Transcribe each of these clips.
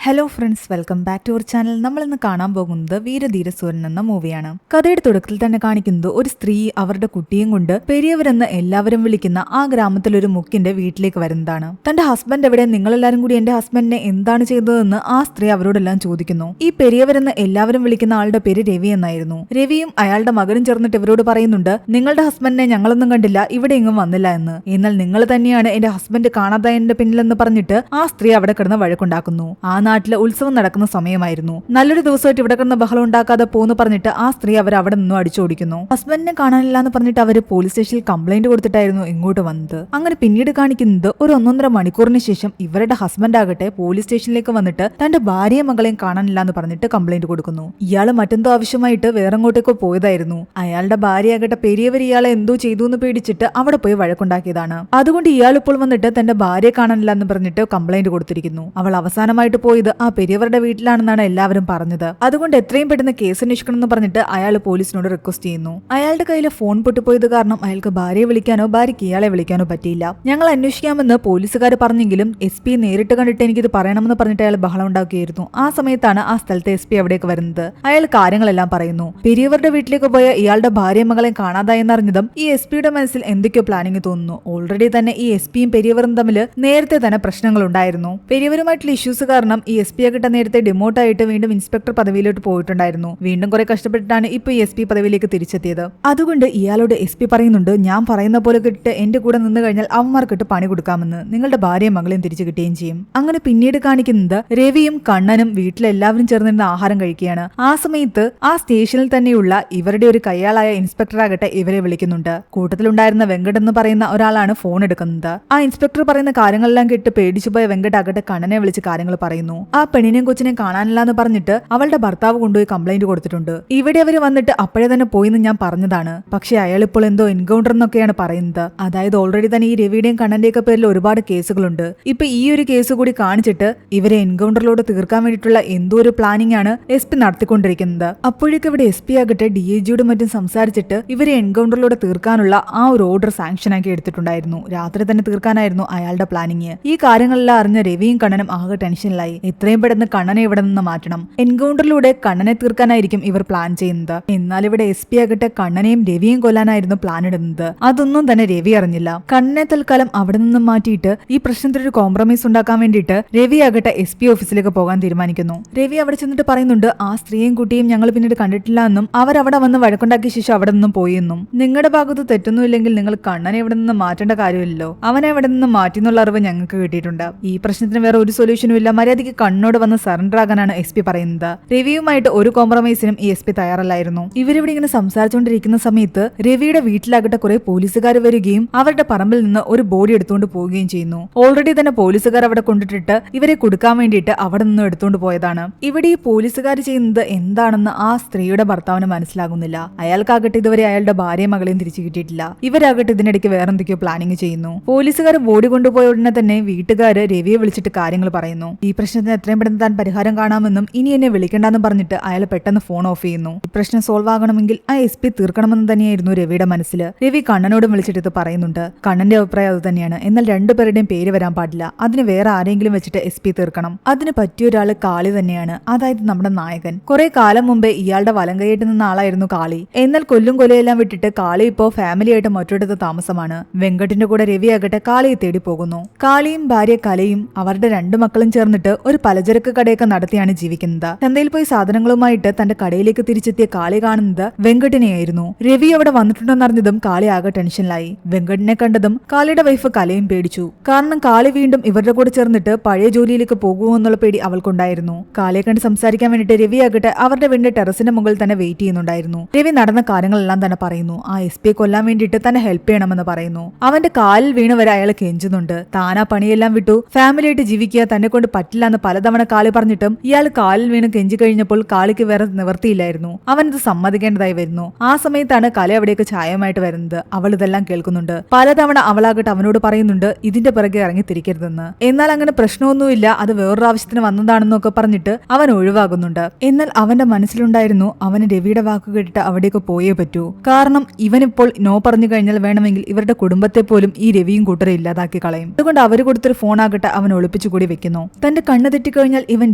Hello friends, welcome back to our channel. നമ്മൾ ഇന്ന് കാണാൻ പോകുന്നത് വീരധീരസൂരൻ എന്ന മൂവിയാണ്. കഥയുടെ തുടക്കത്തിൽ തന്നെ കാണിക്കുന്നത് ഒരു സ്ത്രീ അവരുടെ കുട്ടിയും കൊണ്ട് പെരിയവരെന്ന് എല്ലാവരും വിളിക്കുന്ന ആ ഗ്രാമത്തിലൊരു മുക്കിന്റെ വീട്ടിലേക്ക് വരുന്നതാണ്. തന്റെ ഹസ്ബൻഡ് എവിടെ, നിങ്ങളെല്ലാരും കൂടി എന്റെ ഹസ്ബൻഡിനെ എന്താണ് ചെയ്തതെന്ന് ആ സ്ത്രീ അവരോടെല്ലാം ചോദിക്കുന്നു. ഈ പെരിയവരെന്ന് എല്ലാവരും വിളിക്കുന്ന ആളുടെ പേര് രവി എന്നായിരുന്നു. രവിയും അയാളുടെ മകനും ചേർന്നിട്ട് ഇവരോട് പറയുന്നുണ്ട്, നിങ്ങളുടെ ഹസ്ബൻഡിനെ ഞങ്ങളൊന്നും കണ്ടില്ല, ഇവിടെ എങ്ങും വന്നില്ല എന്ന്. എന്നാൽ നിങ്ങൾ തന്നെയാണ് എന്റെ ഹസ്ബൻഡ് കാണാതായതിന്റെ പിന്നിലെന്ന് പറഞ്ഞിട്ട് ആ സ്ത്രീ അവിടെ കിടന്ന് വഴക്കുണ്ടാക്കുന്നു. ആ നാട്ടിലെ ഉത്സവം നടക്കുന്ന സമയമായിരുന്നു. നല്ലൊരു ദിവസമായിട്ട് ഇവിടെ കിടന്ന് ബഹളം ഉണ്ടാക്കാതെ പോന്ന് പറഞ്ഞിട്ട് ആ സ്ത്രീ അവർ അവിടെ നിന്നും അടിച്ചോടിക്കുന്നു. ഹസ്ബൻഡിനെ കാണാനില്ല എന്ന് പറഞ്ഞിട്ട് അവര് പോലീസ് സ്റ്റേഷനിൽ കംപ്ലൈന്റ് കൊടുത്തിട്ടായിരുന്നു ഇങ്ങോട്ട് വന്നത്. അങ്ങനെ പിന്നീട് കാണിക്കുന്നത് ഒരു 1.5 മണിക്കൂറിന് ശേഷം ഇവരുടെ ഹസ്ബൻഡ് ആകട്ടെ പോലീസ് സ്റ്റേഷനിലേക്ക് വന്നിട്ട് തന്റെ ഭാര്യയും മകളെയും കാണാനില്ല എന്ന് പറഞ്ഞിട്ട് കംപ്ലൈന്റ് കൊടുക്കുന്നു. ഇയാള് മറ്റെന്തോ ആവശ്യമായിട്ട് വേറെങ്ങോട്ടേക്കോ പോയതായിരുന്നു. അയാളുടെ ഭാര്യയാകട്ടെ പെരിയവർ ഇയാളെ എന്തോ ചെയ്തു എന്ന് പേടിച്ചിട്ട് അവിടെ പോയി വഴക്കുണ്ടാക്കിയതാണ്. അതുകൊണ്ട് ഇയാൾ ഇപ്പോൾ വന്നിട്ട് തന്റെ ഭാര്യയെ കാണാനില്ല എന്ന് പറഞ്ഞിട്ട് കംപ്ലൈന്റ് കൊടുത്തിരിക്കുന്നു. അവൾ അവസാനമായിട്ട് പോയത് ആ പെരിയവരുടെ വീട്ടിലാണെന്നാണ് എല്ലാവരും പറഞ്ഞത്. അതുകൊണ്ട് എത്രയും പെട്ടെന്ന് കേസ് അന്വേഷിക്കണം എന്ന് പറഞ്ഞിട്ട് അയാൾ പോലീസിനോട് റിക്വസ്റ്റ് ചെയ്യുന്നു. അയാളുടെ കയ്യിൽ ഫോൺ പൊട്ടിപ്പോയത് കാരണം അയാൾക്ക് ഭാര്യയെ വിളിക്കാനോ ഭാര്യയ്ക്ക് ഇയാളെ വിളിക്കാനോ പറ്റിയില്ല. ഞങ്ങൾ അന്വേഷിക്കാമെന്ന് പോലീസുകാർ പറഞ്ഞെങ്കിലും SP നേരിട്ട് കണ്ടിട്ട് എനിക്കിത് പറയണമെന്ന് പറഞ്ഞിട്ട് അയാൾ ബഹളം ഉണ്ടാക്കുകയായിരുന്നു. ആ സമയത്താണ് ആ സ്ഥലത്തെ SP അവിടേക്ക് വരുന്നത്. അയാൾ കാര്യങ്ങളെല്ലാം പറയുന്നു. പെരിയവരുടെ വീട്ടിലേക്ക് പോയ ഇയാളുടെ ഭാര്യയും മകളെയും കാണാതായെന്നറിഞ്ഞതും ഈ SPയുടെ മനസ്സിൽ എന്തൊക്കെയോ പ്ലാനിങ് തോന്നുന്നു. ഓൾറെഡി തന്നെ ഈ SPയും പെരിയവറും തമ്മിൽ നേരത്തെ തന്നെ പ്രശ്നങ്ങൾ ഉണ്ടായിരുന്നു. പെരിയവരുമായിട്ടുള്ള ഇഷ്യൂസ് കാരണം ഈ SP ആകട്ടെ നേരത്തെ ഡിമോട്ടായിട്ട് വീണ്ടും ഇൻസ്പെക്ടർ പദവിയിലോട്ട് പോയിട്ടുണ്ടായിരുന്നു. വീണ്ടും കുറെ കഷ്ടപ്പെട്ടിട്ടാണ് ഇപ്പൊ ഈ SP പദവിയിലേക്ക് തിരിച്ചെത്തിയത്. അതുകൊണ്ട് ഇയാളോട് SP പറയുന്നുണ്ട്, ഞാൻ പറയുന്ന പോലെ കിട്ടിട്ട് എന്റെ കൂടെ നിന്ന് കഴിഞ്ഞാൽ അവന്മാർക്കിട്ട് പണി കൊടുക്കാമെന്ന്, നിങ്ങളുടെ ഭാര്യയും മകളെയും തിരിച്ചു കിട്ടുകയും ചെയ്യും. അങ്ങനെ പിന്നീട് കാണിക്കുന്നത് രവിയും കണ്ണനും വീട്ടിലെല്ലാവരും ചേർന്നിരുന്ന ആഹാരം കഴിക്കുകയാണ്. ആ സമയത്ത് ആ സ്റ്റേഷനിൽ തന്നെയുള്ള ഇവരുടെ ഒരു കയ്യാളായ ഇൻസ്പെക്ടർ ആകട്ടെ ഇവരെ വിളിക്കുന്നുണ്ട്. കൂട്ടത്തിലുണ്ടായിരുന്ന വെങ്കട് എന്ന് പറയുന്ന ഒരാളാണ് ഫോൺ എടുക്കുന്നത്. ആ ഇൻസ്പെക്ടർ പറയുന്ന കാര്യങ്ങളെല്ലാം കേട്ട് പേടിച്ചുപോയ വെങ്കട് ആകട്ടെ കണ്ണനെ വിളിച്ച് കാര്യങ്ങൾ പറയുന്നു. ആ പെണ്ണിനെയും കൊച്ചിനെയും കാണാനില്ല എന്ന് പറഞ്ഞിട്ട് അവളുടെ ഭർത്താവ് കൊണ്ടുപോയി കംപ്ലൈന്റ് കൊടുത്തിട്ടുണ്ട്. ഇവിടെ അവര് വന്നിട്ട് അപ്പോഴേ തന്നെ പോയിന്ന് ഞാൻ പറഞ്ഞതാണ്. പക്ഷെ അയാൾ ഇപ്പോൾ എന്തോ എൻകൗണ്ടർ എന്നൊക്കെയാണ് പറയുന്നത്. അതായത് ഓൾറെഡി തന്നെ ഈ രവിയുടെയും കണ്ണന്റെയും ഒക്കെ പേരിൽ ഒരുപാട് കേസുകളുണ്ട്. ഇപ്പൊ ഈ ഒരു കേസ് കൂടി കാണിച്ചിട്ട് ഇവരെ എൻകൗണ്ടറിലോട് തീർക്കാൻ വേണ്ടിയിട്ടുള്ള എന്തോ ഒരു പ്ലാനിംഗ് ആണ് SP നടത്തിക്കൊണ്ടിരിക്കുന്നത്. അപ്പോഴേക്കും ഇവിടെ SP ആകട്ടെ DIGയോട് മറ്റും സംസാരിച്ചിട്ട് ഇവരെ എൻകൗണ്ടറിലൂടെ തീർക്കാനുള്ള ആ ഒരു ഓർഡർ സാങ്ഷൻ ആക്കി എടുത്തിട്ടുണ്ടായിരുന്നു. രാത്രി തന്നെ തീർക്കാനായിരുന്നു അയാളുടെ പ്ലാനിങ്. ഈ കാര്യങ്ങളെല്ലാം അറിഞ്ഞ രവിയും കണ്ണനും ആകെ ടെൻഷനിലായി. എത്രയും പെട്ടെന്ന് കണ്ണനെ ഇവിടെ നിന്ന് മാറ്റണം. എൻകൗണ്ടറിലൂടെ കണ്ണനെ തീർക്കാനായിരിക്കും ഇവർ പ്ലാൻ ചെയ്യുന്നത്. എന്നാൽ ഇവിടെ SP ആകട്ടെ കണ്ണനെയും രവിയും കൊല്ലാനായിരുന്നു പ്ലാൻ ഇടുന്നത്. അതൊന്നും തന്നെ രവി അറിഞ്ഞില്ല. കണ്ണനെ തൽക്കാലം അവിടെ നിന്നും മാറ്റിയിട്ട് ഈ പ്രശ്നത്തിലൊരു കോംപ്രമൈസ് ഉണ്ടാക്കാൻ വേണ്ടിയിട്ട് രവി ആകട്ടെ SP ഓഫീസിലേക്ക് പോകാൻ തീരുമാനിക്കുന്നു. രവി അവിടെ ചെന്നിട്ട് പറയുന്നുണ്ട്, ആ സ്ത്രീയും കുട്ടിയും ഞങ്ങൾ പിന്നീട് കണ്ടിട്ടില്ല എന്നും അവരവിടെ വന്ന് വഴക്കുണ്ടാക്കിയ ശേഷം അവിടെ നിന്നും പോയെന്നും. നിങ്ങളുടെ ഭാഗത്ത് തെറ്റൊന്നുമില്ലെങ്കിൽ നിങ്ങൾ കണ്ണനെ ഇവിടെ നിന്ന് മാറ്റേണ്ട കാര്യമില്ലല്ലോ, അവനെ അവിടെ നിന്ന് മാറ്റി എന്നുള്ള അറിവ് ഞങ്ങൾക്ക് കിട്ടിയിട്ടുണ്ട്. ഈ പ്രശ്നത്തിന് വേറെ ഒരു സൊല്യൂഷനും ഇല്ല, മര്യാദയ്ക്ക് കണ്ണോട് വന്ന് സറണ്ടർ ആകാനാണ് SP പറയുന്നത്. രവിയുമായിട്ട് ഒരു കോംപ്രമൈസിനും ഈ SP തയ്യാറല്ലായിരുന്നു. ഇവരിവിടെ ഇങ്ങനെ സംസാരിച്ചുകൊണ്ടിരിക്കുന്ന സമയത്ത് രവിയുടെ വീട്ടിലാകട്ടെ കുറെ പോലീസുകാർ വരികയും അവരുടെ പറമ്പിൽ നിന്ന് ഒരു ബോഡി എടുത്തുകൊണ്ട് പോവുകയും ചെയ്യുന്നു. ഓൾറെഡി തന്നെ പോലീസുകാർ അവിടെ കൊണ്ടിട്ടിട്ട് ഇവരെ കൊടുക്കാൻ വേണ്ടിയിട്ട് അവിടെ നിന്നും എടുത്തുകൊണ്ട് പോയതാണ്. ഇവിടെ ഈ പോലീസുകാർ ചെയ്യുന്നത് എന്താണെന്ന് ആ സ്ത്രീയുടെ ഭർത്താവിന് മനസ്സിലാകുന്നില്ല. അയാൾക്കാകട്ടെ ഇതുവരെ അയാളുടെ ഭാര്യയും മകളെയും തിരിച്ചു കിട്ടിയിട്ടില്ല. ഇവരാകട്ടെ ഇതിനിടയ്ക്ക് വേറെന്തൊക്കെയോ പ്ലാനിങ് ചെയ്യുന്നു. പോലീസുകാർ ബോഡി കൊണ്ടുപോയ ഉടനെ തന്നെ വീട്ടുകാര് രവിയെ വിളിച്ചിട്ട് കാര്യങ്ങൾ പറയുന്നു. ഈ പ്രശ്നത്തിന് എത്രയും പെട്ടെന്ന് താൻ പരിഹാരം കാണാമെന്നും ഇനി എന്നെ വിളിക്കേണ്ടെന്നും പറഞ്ഞിട്ട് അയാൾ പെട്ടെന്ന് ഫോൺ ഓഫ് ചെയ്യുന്നു. ഈ പ്രശ്നം സോൾവ് ആകണമെങ്കിൽ ആ SP തീർക്കണമെന്ന് തന്നെയായിരുന്നു രവിയുടെ മനസ്സിൽ. രവി കണ്ണനോടും വിളിച്ചിട്ട് ഇത് പറയുന്നുണ്ട്. കണ്ണന്റെ അഭിപ്രായം അത് തന്നെയാണ്. എന്നാൽ രണ്ടുപേരുടെയും പേര് വരാൻ പാടില്ല. അതിന് വേറെ ആരെങ്കിലും വെച്ചിട്ട് SP തീർക്കണം. അതിന് പറ്റിയ ഒരാള് കാളി തന്നെയാണ്, അതായത് നമ്മുടെ നായകൻ. കുറെ കാലം മുമ്പേ ഇയാളുടെ വലം കൈയിട്ട് നിന്ന ആളായിരുന്നു കാളി. എന്നാൽ കൊല്ലും കൊലയെല്ലാം വിട്ടിട്ട് കാളി ഇപ്പോ ഫാമിലി ആയിട്ട് മറ്റൊരിടത്ത് താമസമാണ്. വെങ്കട്ടിന്റെ കൂടെ രവി ആകട്ടെ കാളിയെ തേടി പോകുന്നു. കാളിയും ഭാര്യ കലയും അവരുടെ 2 മക്കളും ചേർന്നിട്ട് ഒരു പലചരക്ക് കടയൊക്കെ നടത്തിയാണ് ജീവിക്കുന്നത്. ചന്തയിൽ പോയി സാധനങ്ങളുമായിട്ട് തന്റെ കടയിലേക്ക് തിരിച്ചെത്തിയ കാളി കാണുന്നത് വെങ്കട്ടിനെയായിരുന്നു. രവി അവിടെ വന്നിട്ടുണ്ടെന്നറിഞ്ഞതും കാളി ആകെ ടെൻഷനിലായി. വെങ്കട്ടിനെ കണ്ടതും കാളിയുടെ വൈഫ് കലയും പേടിച്ചു. കാരണം കാളി വീണ്ടും ഇവരുടെ കൂടെ ചേർന്നിട്ട് പഴയ ജോലിയിലേക്ക് പോകുമോ എന്നുള്ള പേടി അവൾക്കുണ്ടായിരുന്നു. കാളിയെ കണ്ട് സംസാരിക്കാൻ വേണ്ടിട്ട് രവി ആകട്ടെ അവരുടെ വീടിന്റെ ടെറസിന്റെ മുകളിൽ തന്നെ വെയിറ്റ് ചെയ്യുന്നുണ്ടായിരുന്നു. രവി നടന്ന കാര്യങ്ങളെല്ലാം തന്നെ പറയുന്നു. ആ SP കൊല്ലാൻ വേണ്ടിയിട്ട് തന്നെ ഹെൽപ്പ് ചെയ്യണമെന്ന് പറയുന്നു. അവന്റെ കാലിൽ വീണ് വരെ അയാൾ കെഞ്ചുന്നുണ്ട്. താൻ ആ പണിയെല്ലാം വിട്ടു ഫാമിലി ആയിട്ട് ജീവിക്കുക തന്നെ കൊണ്ട് പറ്റില്ല എന്ന് പലതവണ കാളി പറഞ്ഞിട്ടും ഇയാൾ കാലിൽ വീണ് കെഞ്ചി കഴിഞ്ഞപ്പോൾ കാളിക്ക് വേറെ നിവർത്തിയില്ലായിരുന്നു. അവനത് സമ്മതിക്കേണ്ടതായി വരുന്നു. ആ സമയത്താണ് കല അവിടേക്ക് ചായമായിട്ട് വരുന്നത്. അവൾ ഇതെല്ലാം കേൾക്കുന്നുണ്ട്. പലതവണ അവളാകട്ടെ അവനോട് പറയുന്നുണ്ട് ഇതിന്റെ പിറകെ ഇറങ്ങി തിരിക്കരുതെന്ന്. എന്നാൽ അങ്ങനെ പ്രശ്നമൊന്നുമില്ല, അത് വേറൊരു ആവശ്യത്തിന് വന്നതാണെന്നൊക്കെ പറഞ്ഞിട്ട് അവൻ ഒഴിവാകുന്നുണ്ട്. എന്നാൽ അവന്റെ മനസ്സിലുണ്ടായിരുന്നു അവന് രവിയുടെ വാക്ക് കേട്ടിട്ട് അവിടേക്ക് പോയേ പറ്റൂ. കാരണം ഇവനിപ്പോൾ നോ പറഞ്ഞു കഴിഞ്ഞാൽ വേണമെങ്കിൽ ഇവരുടെ കുടുംബത്തെ പോലും ഈ രവിയും കൂട്ടരെ ഇല്ലാതാക്കി കളയും. അതുകൊണ്ട് അവര് കൊടുത്തൊരു ഫോൺ ആകട്ടെ അവൻ ഒളിപ്പിച്ചു കൂടി വെക്കുന്നു. തന്റെ കണ്ണ് തെറ്റിക്കഴിഞ്ഞാൽ ഇവൻ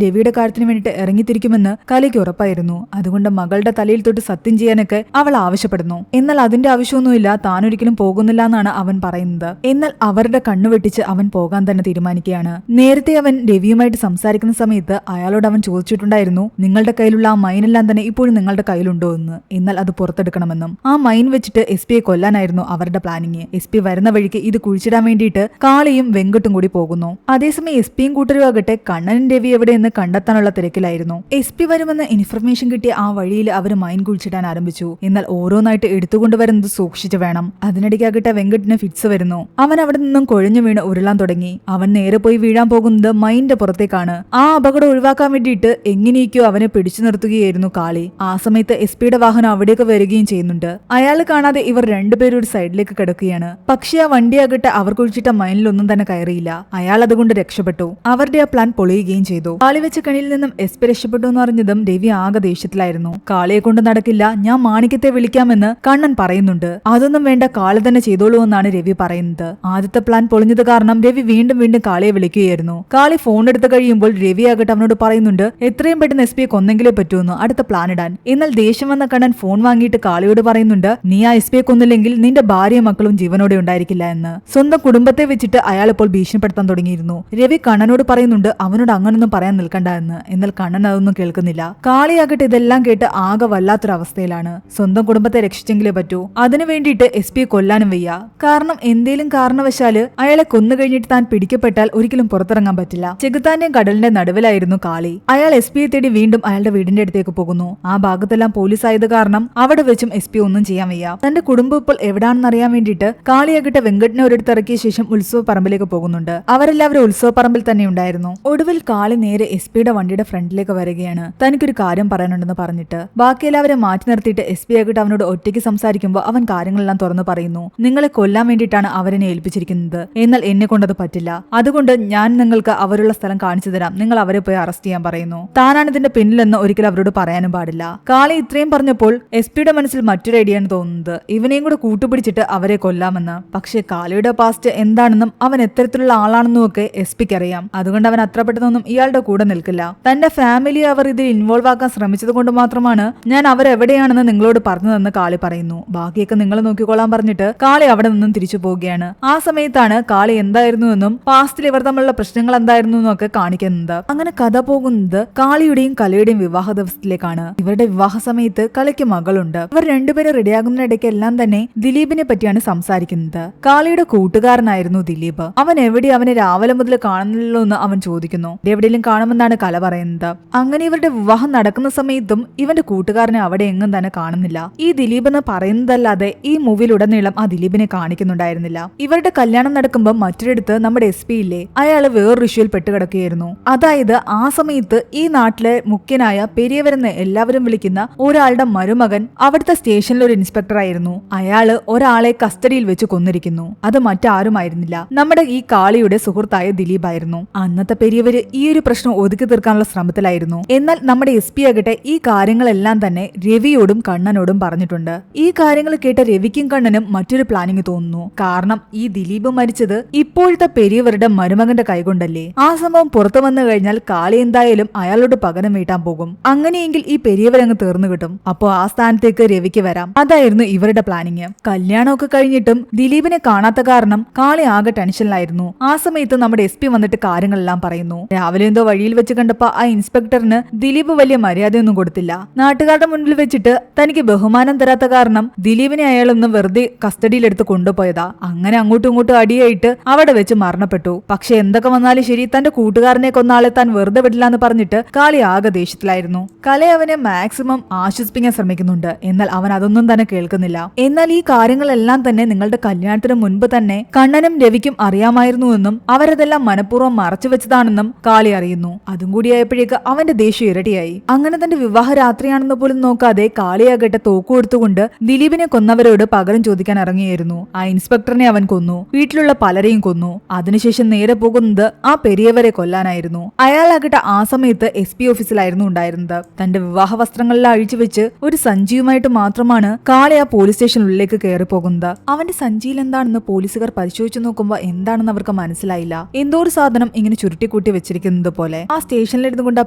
രവിയുടെ കാര്യത്തിന് വേണ്ടിയിട്ട് ഇറങ്ങിത്തിരിക്കുമെന്ന് കലയ്ക്ക് ഉറപ്പായിരുന്നു. അതുകൊണ്ട് മകളുടെ തലയിൽ തൊട്ട് സത്യം ചെയ്യാനൊക്കെ അവൾ ആവശ്യപ്പെടുന്നു. എന്നാൽ അതിന്റെ ആവശ്യമൊന്നുമില്ല, താനൊരിക്കലും പോകുന്നില്ല എന്നാണ് അവൻ പറയുന്നത്. എന്നാൽ അവരുടെ കണ്ണു വെട്ടിച്ച് അവൻ പോകാൻ തന്നെ തീരുമാനിക്കുകയാണ്. നേരത്തെ അവൻ രവിയുമായിട്ട് സംസാരിക്കുന്ന സമയത്ത് അയാളോട് അവൻ ചോദിച്ചിട്ടുണ്ടായിരുന്നു, നിങ്ങളുടെ കയ്യിലുള്ള ആ മൈനെല്ലാം തന്നെ ഇപ്പോഴും നിങ്ങളുടെ കയ്യിലുണ്ടോ എന്ന്. എന്നാൽ അത് പുറത്തെടുക്കണമെന്നും. ആ മൈൻ വെച്ചിട്ട് SP കൊല്ലാനായിരുന്നു അവരുടെ പ്ലാനിങ്. SP വരുന്ന വഴിക്ക് ഇത് കുഴിച്ചിടാൻ വേണ്ടിയിട്ട് കാളിയും വെങ്കട്ടും കൂടി പോകുന്നു. അതേസമയം SPയും കൂട്ടരും ആകട്ടെ കണ്ണനും രവി എവിടെയെന്ന് കണ്ടെത്താനുള്ള തിരക്കിലായിരുന്നു. SP വരുമെന്ന് ഇൻഫർമേഷൻ കിട്ടിയ ആ വഴിയിൽ അവർ മൈൻ കുഴിച്ചിടാൻ ആരംഭിച്ചു. എന്നാൽ ഓരോന്നായിട്ട് എടുത്തുകൊണ്ടുവരുന്നത് സൂക്ഷിച്ചു വേണം. അതിനിടയ്ക്കാകട്ടെ വെങ്കട്ടിന് ഫിറ്റ്സ് വരുന്നു. അവൻ അവിടെ നിന്നും കൊഴഞ്ഞു വീണ് ഉരുളാൻ തുടങ്ങി. അവൻ നേരെ പോയി വീഴാൻ പോകുന്നത് മൈനിന്റെ പുറത്തേക്കാണ്. ആ അപകടം ഒഴിവാക്കാൻ വേണ്ടിയിട്ട് എങ്ങനെയൊക്കെയോ അവനെ പിടിച്ചു നിർത്തുകയായിരുന്നു കാളി. ആ സമയത്ത് SPയുടെ വാഹനം അവിടേക്ക് വരികയും ചെയ്യുന്നുണ്ട്. അയാൾ കാണാതെ ഇവർ രണ്ടുപേരും ഒരു സൈഡിലേക്ക് കിടക്കുകയാണ്. പക്ഷേ ആ വണ്ടിയാകട്ടെ അവർ കുഴിച്ചിട്ട മൈനിലൊന്നും തന്നെ കയറിയില്ല. അയാൾ അതുകൊണ്ട് രക്ഷപ്പെട്ടു. അവരുടെ ആ പ്ലാൻ പൊളിയുകയും ചെയ്തു. കാളി വെച്ച കണിയിൽ നിന്നും SP രക്ഷപ്പെട്ടു എന്ന് അറിഞ്ഞതും രവി ആകെ ദേഷ്യത്തിലായിരുന്നു. കാളിയെ കൊണ്ട് നടക്കില്ല, ഞാൻ മാണിക്യത്തെ വിളിക്കാമെന്ന് കണ്ണൻ പറയുന്നുണ്ട്. അതൊന്നും വേണ്ട, കാളി തന്നെ ചെയ്തോളൂ എന്നാണ് രവി പറയുന്നത്. ആദ്യത്തെ പ്ലാൻ പൊളിഞ്ഞത് കാരണം രവി വീണ്ടും വീണ്ടും കാളിയെ വിളിക്കുകയായിരുന്നു. കാളി ഫോൺ എടുത്ത് കഴിയുമ്പോൾ രവി ആകട്ടെ അവനോട് പറയുന്നുണ്ട്, എത്രയും പെട്ടെന്ന് SP കൊന്നെങ്കിലേ പറ്റൂന്ന് അടുത്ത പ്ലാൻ ഇടാൻ. എന്നാൽ ദേഷ്യം വന്ന കണ്ണൻ ഫോൺ വാങ്ങിയിട്ട് കാളിയോട് പറയുന്നുണ്ട്, നീ ആ SP കൊന്നില്ലെങ്കിൽ നിന്റെ ഭാര്യയും മക്കളും ജീവനോടെ ഉണ്ടായിരിക്കില്ല എന്ന്. സ്വന്തം കുടുംബത്തെ വെച്ചിട്ട് അയാൾ ഇപ്പോൾ ഭീഷണിപ്പെടുത്താൻ തുടങ്ങിയിരുന്നു. രവി കണ്ണനോട് പറയുന്നുണ്ട് അവനോട് അങ്ങനൊന്നും പറയാൻ നിൽക്കണ്ട എന്ന്. എന്നാൽ കണ്ണൻ അതൊന്നും കേൾക്കുന്നില്ല. കാളിയാകട്ടെ ഇതെല്ലാം കേട്ട് ആകെ വല്ലാത്തൊരവസ്ഥയിലാണ്. സ്വന്തം കുടുംബത്തെ രക്ഷിച്ചെങ്കിലേ പറ്റൂ. അതിനു വേണ്ടിയിട്ട് SP കൊല്ലാനും വയ്യ. കാരണം എന്തേലും കാരണവശാല് അയാളെ കൊന്നു കഴിഞ്ഞിട്ട് താൻ പിടിക്കപ്പെട്ടാൽ ഒരിക്കലും പുറത്തിറങ്ങാൻ പറ്റില്ല. ചെകുത്താന്റെയും കടലിന്റെ നടുവിലായിരുന്നു കാളി. അയാൾ SPയെ തേടി വീണ്ടും അയാളുടെ വീടിന്റെ അടുത്തേക്ക് പോകുന്നു. ആ ഭാഗത്തെല്ലാം പോലീസ് ആയത് കാരണം അവിടെ വെച്ചും SP ഒന്നും ചെയ്യാൻ വയ്യ. തന്റെ കുടുംബം ഇപ്പോൾ എവിടാണെന്ന് അറിയാൻ വേണ്ടിയിട്ട് കാളിയാകട്ടെ വെങ്കട്ടിനെ ഒരിടത്ത് ഇറക്കിയ ശേഷം ഉത്സവ പറമ്പിലേക്ക് പോകുന്നുണ്ട്. അവരെല്ലാവരും ഉത്സവ പറമ്പിൽ തന്നെ ഉണ്ടായിരുന്നു. ഒടുവിൽ കാളി നേരെ SP-യുടെ വണ്ടിയുടെ ഫ്രണ്ടിലേക്ക് വരികയാണ്. തനിക്കൊരു കാര്യം പറയാനുണ്ടെന്ന് പറഞ്ഞിട്ട് ബാക്കി എല്ലാവരും മാറ്റി നിർത്തിയിട്ട് SP ആകട്ടെ അവനോട് ഒറ്റയ്ക്ക് സംസാരിക്കുമ്പോൾ അവൻ കാര്യങ്ങളെല്ലാം തുറന്നു പറയുന്നു. നിങ്ങളെ കൊല്ലാൻ വേണ്ടിയിട്ടാണ് അവരെന്നെ ഏൽപ്പിച്ചിരിക്കുന്നത്. എന്നാൽ എന്നെ കൊണ്ടത് പറ്റില്ല. അതുകൊണ്ട് ഞാൻ നിങ്ങൾക്ക് അവരുള്ള സ്ഥലം കാണിച്ചു തരാം. നിങ്ങൾ അവരെ പോയി അറസ്റ്റ് ചെയ്യാൻ പറയുന്നു. താനാണ് ഇതിന്റെ പിന്നിലെന്ന് ഒരിക്കലും അവരോട് പറയാനും പാടില്ല. കാളി ഇത്രയും പറഞ്ഞപ്പോൾ SP-യുടെ മനസ്സിൽ മറ്റൊരു ഐഡിയാണ് തോന്നുന്നത്. ഇവനെയും കൂടെ കൂട്ടുപിടിച്ചിട്ട് അവരെ കൊല്ലാമെന്ന്. പക്ഷേ കാളിയുടെ പാസ്റ്റ് എന്താണെന്നും അവൻ എത്തരത്തിലുള്ള ആളാണെന്നും ഒക്കെ SP-ക്ക് അറിയാം. അതുകൊണ്ട് അവൻ അത്ര പെട്ടെന്നൊന്നും ഇയാളുടെ കൂടെ നിൽക്കില്ല. തന്റെ ഫാമിലിയെ അവർ ഇതിൽ ഇൻവോൾവ് ആക്കാൻ ശ്രമിച്ചത് കൊണ്ട് മാത്രമാണ് ഞാൻ അവരെവിടെയാണെന്ന് നിങ്ങളോട് പറഞ്ഞതെന്ന് കാളി പറയുന്നു. ബാക്കിയൊക്കെ നിങ്ങൾ നോക്കിക്കൊള്ളാൻ പറഞ്ഞിട്ട് കാളി അവിടെ നിന്നും തിരിച്ചു പോവുകയാണ്. ആ സമയത്താണ് കാളി എന്തായിരുന്നു എന്നും പാസ്റ്റിൽ ഇവർ തമ്മിലുള്ള പ്രശ്നങ്ങൾ എന്തായിരുന്നു എന്നും ഒക്കെ കാണിക്കുന്നത്. അങ്ങനെ കഥ പോകുന്നത് കാളിയുടെയും കലയുടെയും വിവാഹ ദിവസത്തിലേക്കാണ്. ഇവരുടെ വിവാഹ സമയത്ത് കലയ്ക്ക് മകളുണ്ട്. ഇവർ രണ്ടുപേരും റെഡിയാകുന്നതിനിടയ്ക്ക് എല്ലാം തന്നെ ദിലീപിനെ പറ്റിയാണ് സംസാരിക്കുന്നത്. കാളിയുടെ കൂട്ടുകാരനായിരുന്നു ദിലീപ്. അവൻ എവിടെ അവനെ രാവിലെ മുതൽ കാണുന്നില്ലല്ലോ എന്ന് അവൻ ചോദിക്കുന്നു. എവിടെയെങ്കിലും കാണുമെന്നാണ് കല പറയുന്നത്. അങ്ങനെ ഇവരുടെ വിവാഹം നടക്കുന്ന സമയത്തും ഇവന്റെ കൂട്ടുകാരനെ അവിടെ എങ്ങും തന്നെ കാണുന്നില്ല. ഈ ദിലീപ് എന്ന് പറയുന്നതല്ലാതെ ഈ മൂവിയിലുടനീളം ആ ദിലീപിനെ കാണിക്കുന്നുണ്ടായിരുന്നില്ല. ഇവരുടെ കല്യാണം നടക്കുമ്പോൾ മറ്റൊരിടത്ത് നമ്മുടെ SP ഇല്ലേ, അയാള് വേറൊരു ഇഷ്യൂയിൽ പെട്ടുകിടക്കുകയായിരുന്നു. അതായത് ആ സമയത്ത് ഈ നാട്ടിലെ മുഖ്യനായ പെരിയവരെന്ന് എല്ലാവരും വിളിക്കുന്ന ഒരാളുടെ മരുമകൻ അവിടുത്തെ സ്റ്റേഷനിൽ ഒരു ഇൻസ്പെക്ടർ ആയിരുന്നു. അയാള് ഒരാളെ കസ്റ്റഡിയിൽ വെച്ച് കൊന്നിരിക്കുന്നു. അത് മറ്റാരുമായിരുന്നില്ല, നമ്മുടെ ഈ കാളിയുടെ സുഹൃത്തായ ദിലീപായിരുന്നു. അന്നത്തെ പെരിയവര് ഈ ഒരു പ്രശ്നം ഒതുക്കി തീർക്കാനുള്ള ശ്രമത്തിലായിരുന്നു. എന്നാൽ നമ്മുടെ SP ആകട്ടെ ഈ കാര്യങ്ങളെല്ലാം തന്നെ രവിയോടും കണ്ണനോടും പറഞ്ഞിട്ടുണ്ട്. ഈ കാര്യങ്ങൾ കേട്ട രവിക്കും കണ്ണനും മറ്റൊരു പ്ലാനിങ് തോന്നുന്നു. കാരണം ഈ ദിലീപ് മരിച്ചത് ഇപ്പോഴത്തെ പെരിയവരുടെ മരുമകന്റെ കൈകൊണ്ടല്ലേ. ആ സംഭവം പുറത്തു വന്നു കഴിഞ്ഞാൽ കാളി എന്തായാലും അയാളോട് പകരം വീട്ടാൻ പോകും. അങ്ങനെയെങ്കിൽ ഈ പെരിയവരങ്ങ് തീർന്നു കിട്ടും. അപ്പോ ആ സ്ഥാനത്തേക്ക് രവിക്ക് വരാം. അതായിരുന്നു ഇവരുടെ പ്ലാനിങ്. കല്യാണമൊക്കെ കഴിഞ്ഞിട്ടും ദിലീപിനെ കാണാത്ത കാരണം കാളി ആകെ ടെൻഷനിലായിരുന്നു. ആ സമയത്ത് നമ്മുടെ SP വന്നിട്ട് കാര്യങ്ങളെല്ലാം പറയുന്നു. രാവിലെ എന്തോ വഴിയിൽ വെച്ച് കണ്ടപ്പോ ആ ഇൻസ്പെക്ടറിന് ദിലീപ് വലിയ മര്യാദയൊന്നും കൊടുത്തില്ല. നാട്ടുകാരുടെ മുന്നിൽ വെച്ചിട്ട് തനിക്ക് ബഹുമാനം തരാത്ത കാരണം ദിലീപിനെ അയാളൊന്ന് വെറുതെ കസ്റ്റഡിയിലെടുത്ത് കൊണ്ടുപോയതാ. അങ്ങനെ അങ്ങോട്ടും ഇങ്ങോട്ടും അടിയായിട്ട് അവിടെ വെച്ച് മരണപ്പെട്ടു. പക്ഷെ എന്തൊക്കെ വന്നാലും ശരി, തന്റെ കൂട്ടുകാരനെ കൊന്ന ആളെ താൻ വെറുതെ വിടില്ല എന്ന് പറഞ്ഞിട്ട് കാളി ആകെ ദേഷ്യത്തിലായിരുന്നു. കല അവനെ മാക്സിമം ആശ്വസിപ്പിക്കാൻ ശ്രമിക്കുന്നുണ്ട്. എന്നാൽ അവൻ അതൊന്നും തന്നെ കേൾക്കുന്നില്ല. എന്നാൽ ഈ കാര്യങ്ങളെല്ലാം തന്നെ നിങ്ങളുടെ കല്യാണത്തിന് മുൻപ് തന്നെ കണ്ണനും രവിക്കും അറിയാമായിരുന്നുവെന്നും അവരതെല്ലാം മനഃപൂർവ്വം മറച്ചു വെച്ചതാണെന്നും കാളി അറിയുന്നു. അതും കൂടിയായപ്പോഴേക്ക് അവന്റെ ദേഷ്യം ഇരട്ടിയായി. അങ്ങനെ തന്റെ വിവാഹ രാത്രിയാണെന്ന് പോലും നോക്കാതെ കാളിയാകട്ടെ തോക്കു കൊടുത്തുകൊണ്ട് ദിലീപിനെ കൊന്നവരോട് പകരം ചോദിക്കാൻ ഇറങ്ങിയായിരുന്നു. ആ ഇൻസ്പെക്ടറിനെ അവൻ കൊന്നു. വീട്ടിലുള്ള പലരെയും കൊന്നു. അതിനുശേഷം നേരെ പോകുന്നത് ആ പെരിയവരെ കൊല്ലാനായിരുന്നു. അയാളാകട്ടെ ആ സമയത്ത് SP ഓഫീസിലായിരുന്നു ഉണ്ടായിരുന്നത്. തന്റെ വിവാഹ വസ്ത്രങ്ങളെല്ലാം അഴിച്ചു വെച്ച് ഒരു സഞ്ചിയുമായിട്ട് മാത്രമാണ് കാളി ആ പോലീസ് സ്റ്റേഷനുള്ളിലേക്ക് കയറി പോകുന്നത്. അവന്റെ സഞ്ചിയിൽ എന്താണെന്ന് പോലീസുകാർ പരിശോധിച്ചു നോക്കുമ്പോൾ എന്താണെന്ന് അവർക്ക് മനസ്സിലായില്ല. എന്തോ ഒരു സാധനം ഇങ്ങനെ ചുരുട്ടിക്കൂട്ടി വെച്ചിരുന്നു. വെച്ചിരിക്കുന്നത് പോലെ. ആ സ്റ്റേഷനിലിരുന്നു കൊണ്ട് ആ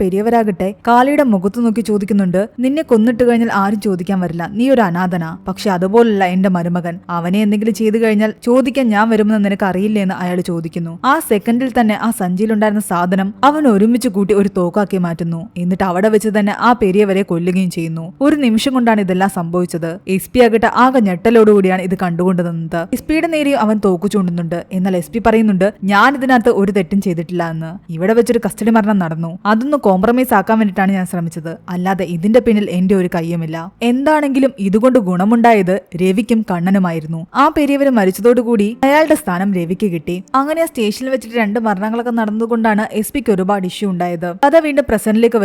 പെരിയവരാകട്ടെ കാളിയുടെ മുഖത്ത് നോക്കി ചോദിക്കുന്നുണ്ട്, നിന്നെ കൊന്നിട്ട് കഴിഞ്ഞാൽ ആരും ചോദിക്കാൻ വരില്ല, നീ ഒരു അനാഥനാ. പക്ഷെ അതുപോലല്ല എന്റെ മരുമകൻ, അവനെ എന്തെങ്കിലും ചെയ്തു കഴിഞ്ഞാൽ ചോദിക്കാൻ ഞാൻ വരുമെന്ന് നിനക്ക് അറിയില്ലേ എന്ന് അയാൾ ചോദിക്കുന്നു. ആ സെക്കൻഡിൽ തന്നെ ആ സഞ്ചിയിലുണ്ടായിരുന്ന സാധനം അവൻ ഒരുമിച്ച് കൂട്ടി ഒരു തോക്കാക്കി മാറ്റുന്നു. എന്നിട്ട് അവിടെ വെച്ച് തന്നെ ആ പെരിയവരെ കൊല്ലുകയും ചെയ്യുന്നു. ഒരു നിമിഷം കൊണ്ടാണ് ഇതെല്ലാം സംഭവിച്ചത്. എസ് പി ആകട്ടെ ആകെ ഞെട്ടലോടുകൂടിയാണ് ഇത് കണ്ടുകൊണ്ട് നിന്നത്. എസ് പിയുടെ നേരെയും അവൻ തോക്കു ചൂണ്ടുന്നുണ്ട്. എന്നാൽ എസ് പി പറയുന്നുണ്ട്, ഞാൻ ഇതിനകത്ത് ഒരു തെറ്റും ചെയ്തിട്ടില്ല എന്ന്. ഇവിടെ വെച്ചൊരു കസ്റ്റഡി മരണം നടന്നു, അതൊന്ന് കോംപ്രമൈസ് ആക്കാൻ വേണ്ടിയിട്ടാണ് ഞാൻ ശ്രമിച്ചത്, അല്ലാതെ ഇതിന്റെ പിന്നിൽ എന്റെ ഒരു കയ്യുമില്ല. എന്താണെങ്കിലും ഇതുകൊണ്ട് ഗുണമുണ്ടായത് രവിക്കും കണ്ണനുമായിരുന്നു. ആ പെരിയവര് മരിച്ചതോടുകൂടി അയാളുടെ സ്ഥാനം രവിക്ക് കിട്ടി. അങ്ങനെ ആ സ്റ്റേഷനിൽ വെച്ചിട്ട് 2 മരണങ്ങളൊക്കെ നടന്നതുകൊണ്ടാണ് എസ് പിക്ക് ഒരുപാട് ഇഷ്യൂ ഉണ്ടായത്. കഥ വീണ്ടും പ്രസന്റിലേക്ക്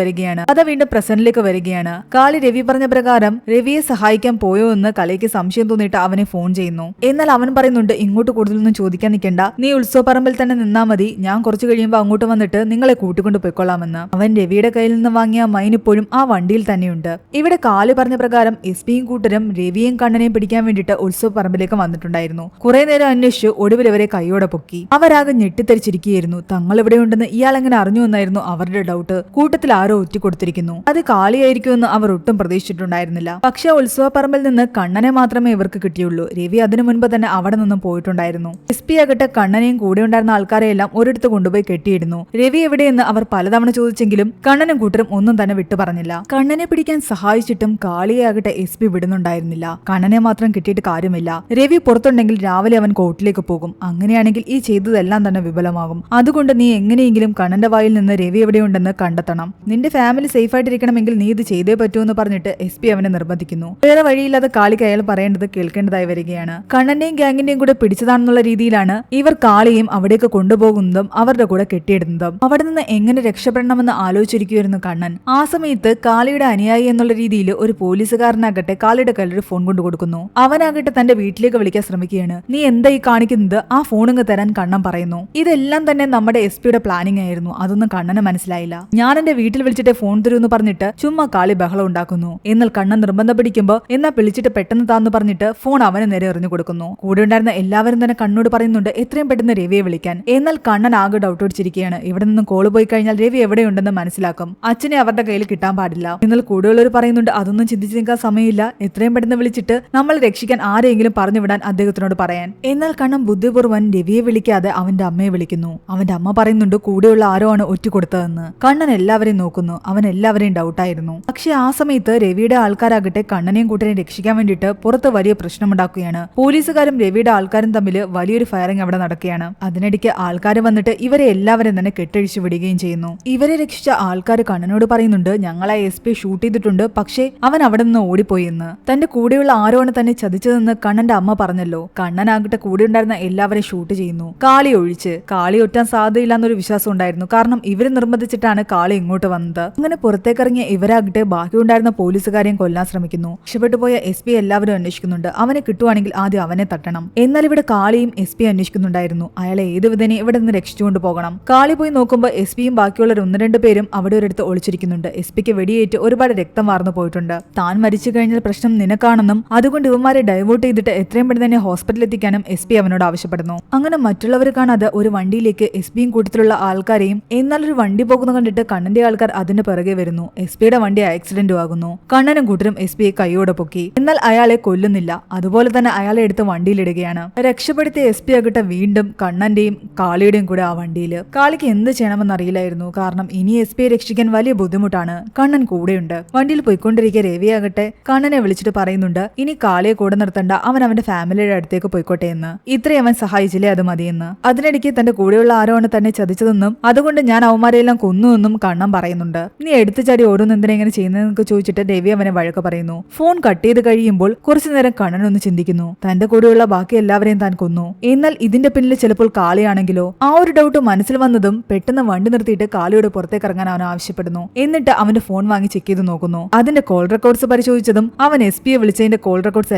വരികയാണ്. കാളി രവി പറഞ്ഞ പ്രകാരം രവിയെ സഹായിക്കാൻ പോയോ എന്ന് കളിക്ക് സംശയം തോന്നിയിട്ട് അവനെ ഫോൺ ചെയ്യുന്നു. എന്നാൽ അവൻ പറയുന്നുണ്ട്, ഇങ്ങോട്ട് കൂടുതലൊന്നും ചോദിക്കാൻ നിൽക്കണ്ട, നീ ഉത്സവപ്പറമ്പിൽ തന്നെ നിന്നാ മതി, ഞാൻ കുറച്ച് കഴിയുമ്പോൾ അങ്ങോട്ട് വന്നിട്ട് നിങ്ങളെ കൂട്ടിക്കൊണ്ട് പോയിക്കൊള്ളാമെന്ന്. അവൻ രവിയുടെ കയ്യിൽ നിന്ന് വാങ്ങിയ മൈൻ ഇപ്പോഴും ആ വണ്ടിയിൽ തന്നെയുണ്ട്. ഇവിടെ കാളി പറഞ്ഞ പ്രകാരം എസ് പിയും കൂട്ടരും രവിയും കണ്ണനെയും പിടിക്കാൻ വേണ്ടിയിട്ട് ഉത്സവപ്പറമ്പിലേക്ക് വന്നിട്ടുണ്ടായിരുന്നു. കുറെ നേരം അന്വേഷിച്ചു ഒടുവിൽ അവരെ കൈയോടെ പൊക്കി. അവരാകെ ഞെട്ടിത്തെറിച്ചിരിക്കുകയായിരുന്നു. തങ്ങൾ എവിടെയുണ്ടെന്ന് ഇയാൾ എങ്ങനെ അറിഞ്ഞു എന്നായിരുന്നു അവരുടെ ഡൗട്ട്. കൂട്ടത്തിൽ ആരോ ഒറ്റിക്കൊടുത്തിരിക്കുന്നു. അത് കാളിയായിരിക്കുമെന്ന് അവർ ഒട്ടും പ്രതീക്ഷിച്ചിട്ടുണ്ടായിരുന്നില്ല. പക്ഷേ ഉത്സവപ്പറമ്പിൽ നിന്ന് കണ്ണനെ മാത്രമേ ഇവർക്ക് കിട്ടിയുള്ളൂ. രവി അതിനു മുൻപ് തന്നെ അവിടെ നിന്നും പോയിട്ടുണ്ടായിരുന്നു. എസ് പി ആകട്ടെ കണ്ണനെയും കൂടെ ഉണ്ടായിരുന്ന ആൾക്കാരെയെല്ലാം ഒരിടത്ത് കൊണ്ടുപോയി കെട്ടിയിടുന്നു. രവി എവിടെയെന്ന് അവർ പലതവണ ചോദിച്ചെങ്കിലും കണ്ണനും കൂട്ടരും ഒന്നും തന്നെ വിട്ടു പറഞ്ഞില്ല. കണ്ണനെ പിടിക്കാൻ സഹായിച്ചിട്ടും കാളിയാകട്ടെ എസ് പി വിടുന്നുണ്ടായിരുന്നില്ല. കണ്ണനെ മാത്രം കിട്ടിയിട്ട് കാര്യമില്ല. രവി പുറത്തുണ്ടെങ്കിൽ രാവിലെ അവൻ കോർട്ടിലേക്ക് പോകും. അങ്ങനെയാണെങ്കിൽ ഈ ചെയ്തതെല്ലാം തന്നെ വിഫലമാകും. അതുകൊണ്ട് നീ എങ്ങനെയെങ്കിലും കണ്ണന്റെ വായിൽ നിന്ന് രവി എവിടെയുണ്ടെന്ന് കണ്ടെത്തണം. നിന്റെ ഫാമിലി സേഫ് ആയിട്ടിരിക്കണമെങ്കിൽ നീ ഇത് ചെയ്തേ പറ്റൂ എന്ന് പറഞ്ഞിട്ട് എസ് പി അവനെ നിർബന്ധിക്കുന്നു. വേറെ വഴിയില്ലാതെ കാളിക്ക് അയാൾ പറയേണ്ടത് കേൾക്കേണ്ടതായി വരികയാണ്. കണ്ണന്റെയും ഗ്യാങ്ങിന്റെയും കൂടെ പിടിച്ചതാണെന്നുള്ള രീതിയിലാണ് ഇവർ കാളിയും അവിടേക്ക് കൊണ്ടുപോകുന്നതും അവരുടെ കൂടെ കെട്ടിയിടുന്നതും. അവിടെ നിന്ന് എങ്ങനെ രക്ഷപ്പെടണമെന്ന് ആലോചിച്ചിരിക്കുകയായിരുന്നു കണ്ണൻ. ആ സമയത്ത് കാളിയുടെ അനുയായി എന്നുള്ള രീതിയിൽ ഒരു പോലീസുകാരനാകട്ടെ കാളിയുടെ കയ്യിൽ ഫോൺ കൊണ്ടു കൊടുക്കുന്നു. അവനാകട്ടെ തന്റെ വീട്ടിലേക്ക് വിളിക്കാൻ ശ്രമിക്കുകയാണ്. നീ എന്താ ഈ കാണിക്കുന്നത്? ആ ഫോണിങ് തരാൻ കണ്ണൻ പറയുന്നു. ഇതെല്ലാം തന്നെ നമ്മുടെ എസ് പിയുടെ പ്ലാനിംഗ് ആയിരുന്നു. അതൊന്നും കണ്ണന് മനസ്സിലായില്ല. ഞാൻ എന്റെ വീട്ടിൽ വിളിച്ചിട്ട് ഫോൺ തരൂ എന്ന് പറഞ്ഞിട്ട് ചുമ്മാ കാളി ബഹളം ഉണ്ടാക്കുന്നു. എന്നാൽ കണ്ണൻ നിർബന്ധം പിടിക്കുമ്പോ എന്നാ വിളിച്ചിട്ട് പെട്ടെന്ന് താന്ന് പറഞ്ഞിട്ട് ഫോൺ അവന് നേരെ എറിഞ്ഞു കൊടുക്കുന്നു. കൂടെ ഉണ്ടായിരുന്ന എല്ലാവരും തന്നെ കണ്ണോട് പറയുന്നുണ്ട് എത്രയും പെട്ടെന്ന് രവിയെ വിളിക്കാൻ. എന്നാൽ കണ്ണൻ ആകെ ഡൗട്ട് അടിച്ചിരിക്കുകയാണ്. ഇവിടെ നിന്നും കോള് പോയി കഴിഞ്ഞാൽ രവി എവിടെയുണ്ടെന്ന് മനസ്സിലാക്കും. അച്ഛനെ അവരുടെ കയ്യിൽ കിട്ടാൻ പാടില്ല. എന്നാൽ കൂടെയുള്ളവർ പറയുന്നുണ്ട് അതൊന്നും ചിന്തിച്ചു നിൽക്കാൻ സമയമില്ല, എത്രയും പെട്ടെന്ന് വിളിച്ചിട്ട് നമ്മൾ രക്ഷിക്കാൻ ആരെങ്കിലും പറഞ്ഞു വിടാൻ അദ്ദേഹത്തിനോട് പറയാൻ. എന്നാൽ കണ്ണൻ ബുദ്ധിപൂർവ്വം രവിയെ വിളിക്കാതെ അവന്റെ അമ്മയെ വിളിക്കുന്നു. അവന്റെ അമ്മ പറയുന്നുണ്ട് കൂടെയുള്ള ആരോ ആണ് ഒറ്റുകൊടുത്തതെന്ന്. കണ്ണൻ എല്ലാവരെയും നോക്കുന്നു. അവൻ എല്ലാവരെയും ഡൗട്ടായിരുന്നു. പക്ഷെ ആ സമയത്ത് രവിയുടെ ആൾക്കാരാകട്ടെ കണ്ണനെയും കൂട്ടനെയും രക്ഷിക്കാൻ വേണ്ടിയിട്ട് പുറത്ത് വലിയ പ്രശ്നമുണ്ടാക്കുകയാണ്. പോലീസുകാരും രവിയുടെ ആൾക്കാരും തമ്മിൽ വലിയൊരു ഫയറിംഗ് അവിടെ നടക്കുകയാണ്. അതിനിടയ്ക്ക് ആൾക്കാർ വന്നിട്ട് ഇവരെ എല്ലാവരും തന്നെ കെട്ടഴിച്ചു വിടുകയും ചെയ്യുന്നു. ഇവരെ രക്ഷിച്ച ആൾക്കാർ കണ്ണനോട് പറയുന്നുണ്ട് ഞങ്ങളെ എസ് പി ഷൂട്ട് ചെയ്തിട്ടുണ്ട്, പക്ഷേ അവൻ അവിടെ നിന്ന് ഓടിപ്പോയി എന്ന്. തന്റെ കൂടെയുള്ള ആരോ ആണ് തന്നെ ചതിച്ചതെന്ന് കണ്ണന്റെ അമ്മ പറഞ്ഞല്ലോ. കണ്ണനാകട്ടെ കൂടെ ഉണ്ടായിരുന്ന എല്ലാവരെയും ഷൂട്ട് ചെയ്യുന്നു, കാളി ഒഴിച്ച്. കാളി ഒറ്റാൻ സാധ്യതയില്ലാന്നൊരു വിശ്വാസം ഉണ്ടായിരുന്നു. കാരണം ഇവര് നിർബന്ധിച്ചിട്ടാണ് കാളി ഇങ്ങോട്ട് വന്നത്. അങ്ങനെ പുറത്തേക്കിറങ്ങിയ ഇവരാകട്ടെ ബാക്കിയുണ്ടായിരുന്ന പോലീസുകാരെയും കൊല്ലാൻ ശ്രമിക്കുന്നു. രക്ഷപ്പെട്ടു പോയ എസ് പി എല്ലാവരും അന്വേഷിക്കുന്നുണ്ട്. അവനെ കിട്ടുവാണെങ്കിൽ ആദ്യം അവനെ തട്ടണം. എന്നാൽ ഇവിടെ കാളിയും എസ് പി അന്വേഷിക്കുന്നുണ്ടായിരുന്നു. അയാളെ ഏത് വിധേന ഇവിടെ നിന്ന് രക്ഷിച്ചുകൊണ്ട് പോകണം. കാളി പോയി നോക്കുമ്പോൾ എസ് പിയും ബാക്കിയുള്ള 1-2 പേരും അവിടെ ഒരിടത്ത് ഒളിച്ചിരിക്കുന്നുണ്ട്. എസ് പിക്ക് വെടിയേറ്റ് ഒരുപാട് രക്തം വാർന്നു പോയിട്ടുണ്ട്. താൻ മരിച്ചു കഴിഞ്ഞാൽ പ്രശ്നം നിനക്കാണെന്നും അതുകൊണ്ട് ഇവന്മാരെ ഡൈവേർട്ട് ചെയ്തിട്ട് എത്രയും പെട്ടെന്ന് തന്നെ ഹോസ്പിറ്റലിൽ എത്തിക്കാനും എസ് പി അവനോട് ആവശ്യപ്പെടുന്നു. അങ്ങനെ മറ്റുള്ളവർ കാണാതെ ഒരു വണ്ടിയിലേക്ക് എസ് പിയും കൂട്ടത്തിലുള്ള ആൾക്കാരെയും. എന്നാൽ ഒരു വണ്ടി പോകുന്ന കണ്ടിട്ട് കണ്ണന്റെ ആൾക്കാർ അതിന്റെ പിറകെ വരുന്നു. എസ് പിയുടെ വണ്ടി ആക്സിഡന്റും ആകുന്നു. കണ്ണനും കൂട്ടരും എസ് പിയെ കൈയോടെ പൊക്കി. എന്നാൽ അയാളെ കൊല്ലുന്നില്ല. അതുപോലെ തന്നെ അയാളെ എടുത്ത് വണ്ടിയിലിടുകയാണ്. രക്ഷപ്പെടുത്തിയ എസ് പി ആകട്ടെ വീണ്ടും കണ്ണന്റെയും കാളിയുടെയും കൂടെ ആ വണ്ടിയിൽ. കാളിക്ക് എന്ത് ചെയ്യണമെന്ന് അറിയില്ലായിരുന്നു. കാരണം ഇനി എസ് പിയെ രക്ഷിക്കാൻ വലിയ ബുദ്ധിമുട്ടാണ്. കണ്ണൻ കൂടെയുണ്ട്. വണ്ടിയിൽ പോയിക്കൊണ്ടിരിക്കെ രവിയാകട്ടെ കണ്ണനെ വിളിച്ചിട്ട് പറയുന്നുണ്ട് ഇനി കാളിയെ കൂടെ നിർത്തണ്ട, അവൻ അവന്റെ ഫാമിലിയുടെ അടുത്തേക്ക് പോയിക്കോട്ടെ എന്ന്. ഇത്രയും അവൻ സഹായിച്ചില്ലേ അത് മതിയെന്ന്. അതിനിടയ്ക്ക് തന്റെ കൂടെയുള്ള ആരോ ആണ് തന്നെ ചതിച്ചതെന്നും അതുകൊണ്ട് ഞാൻ അവന്മാരെല്ലാം കൊന്നുവെന്നും കണ്ണൻ പറയുന്നുണ്ട്. നീ എടുത്തു ചാടി ഓരോന്ന് എന്തിനാ ഇങ്ങനെ ചെയ്യുന്നതെന്നൊക്കെ ചോദിച്ചിട്ട് രവി അവനെ വഴക്ക് പറയുന്നു. ഫോൺ കട്ട് ചെയ്ത് കഴിയുമ്പോൾ കുറച്ചു നേരം കണ്ണനൊന്ന് ചിന്തിക്കുന്നു. തന്റെ കൂടെയുള്ള ബാക്കി എല്ലാവരെയും താൻ കൊന്നു. എന്നാൽ ഇതിന്റെ പിന്നിൽ ചിലപ്പോൾ കാളിയാണെങ്കിലോ? ആ ഒരു ഡൗട്ട് മനസ്സിൽ വന്നതും പെട്ടെന്ന് വണ്ടി നിർത്തിയിട്ട് കാളിയുടെ പുറത്തേക്ക് ഇറങ്ങാൻ അവൻ ആവശ്യപ്പെടുന്നു. എന്നിട്ട് അവന്റെ ഫോൺ വാങ്ങി ചെക്ക് ചെയ്ത് നോക്കുന്നു. അതിന്റെ കോൾ റെക്കോർഡ്സ് പരിശോധിച്ചതും അവൻ എസ് പിയെ വിളിച്ചതിന്റെ കോൾ റെക്കോർഡ്സ്